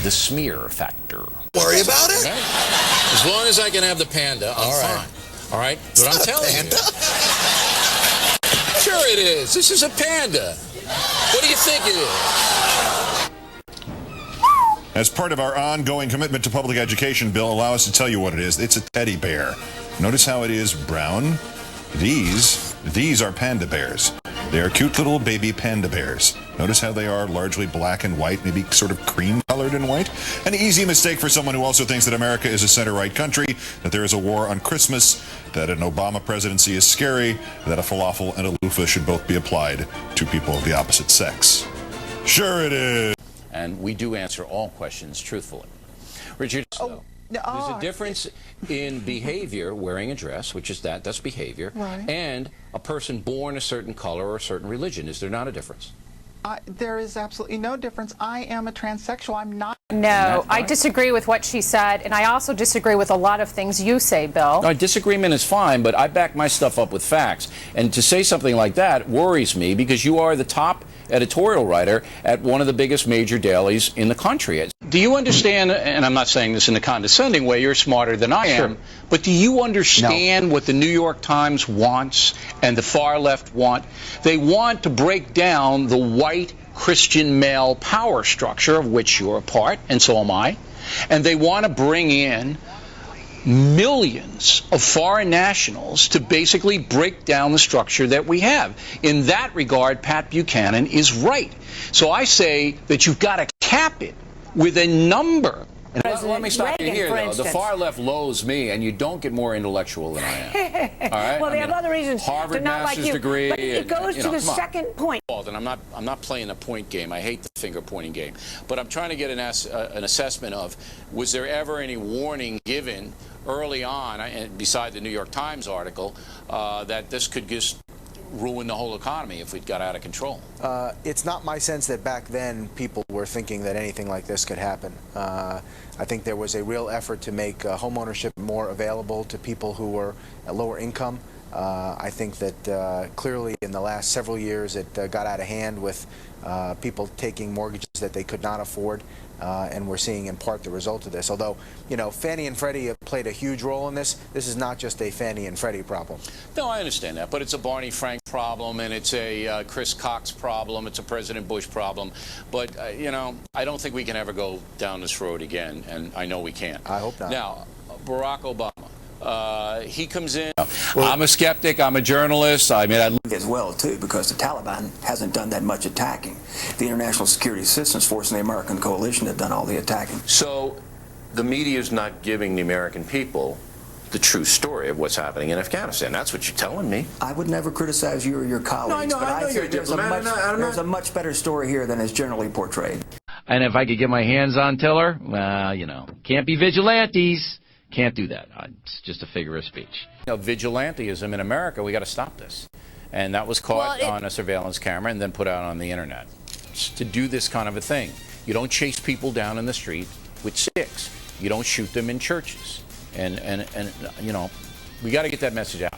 the smear factor. Worry about it? As long as I can have the panda, I'm fine. All right? But I'm telling you. Sure it is. This is a panda. What do you think it is? As part of our ongoing commitment to public education, Bill, allow us to tell you what it is. It's a teddy bear. Notice how it is brown? These are panda bears. They are cute little baby panda bears. Notice how they are largely black and white, maybe sort of cream-colored and white. An easy mistake for someone who also thinks that America is a center-right country, that there is a war on Christmas, that an Obama presidency is scary, that a falafel and a loofah should both be applied to people of the opposite sex. Sure it is. And we do answer all questions truthfully. Richard, there's a difference in behavior, wearing a dress, which is that's behavior, right, and a person born a certain color or a certain religion. Is there not a difference? There is absolutely no difference. I am a transsexual. I'm not. No, I disagree with what she said, and I also disagree with a lot of things you say, Bill. No, disagreement is fine, but I back my stuff up with facts. And to say something like that worries me because you are the top editorial writer at one of the biggest major dailies in the country. Do you understand, and I'm not saying this in a condescending way, you're smarter than I am, but do you understand what the New York Times wants and the far left want? They want to break down the white Christian male power structure of which you're a part, and so am I, and they want to bring in millions of foreign nationals to basically break down the structure that we have. In that regard, Pat Buchanan is right. So I say that you've got to cap it with a number. And let me stop you here, though. The far left loathes me, and you don't get more intellectual than I am. All right? Well, they have other reasons. Harvard not master's like you. degree. But it goes to the second point. And I'm not playing a point game. I hate the finger pointing game. But I'm trying to get an assessment of, was there ever any warning given early on, beside the New York Times article, that this could just ruin the whole economy if it got out of control? It's not my sense that back then people were thinking that anything like this could happen. I think there was a real effort to make home ownership more available to people who were at lower income. I think that clearly in the last several years it got out of hand with people taking mortgages that they could not afford. And we're seeing in part the result of this. Although, you know, Fannie and Freddie have played a huge role in this. This is not just a Fannie and Freddie problem. No, I understand that, but it's a Barney Frank problem, and it's a Chris Cox problem, it's a President Bush problem. But, you know, I don't think we can ever go down this road again, and I know we can't. I hope not. Now, Barack Obama. He comes in. Well, I'm a skeptic. I'm a journalist. I mean, as well too, because the Taliban hasn't done that much attacking. The International Security Assistance Force and the American coalition have done all the attacking. So, the media is not giving the American people the true story of what's happening in Afghanistan. That's what you're telling me. I would never criticize you or your colleagues, no, but I know think there's a much better story here than is generally portrayed. And if I could get my hands on Tiller, well, you know, can't be vigilantes. Can't do that. It's just a figure of speech. You know, vigilantism in America, we got to stop this. And that was caught on a surveillance camera and then put out on the internet. To do this kind of a thing. You don't chase people down in the street with sticks. You don't shoot them in churches. And you know, we got to get that message out.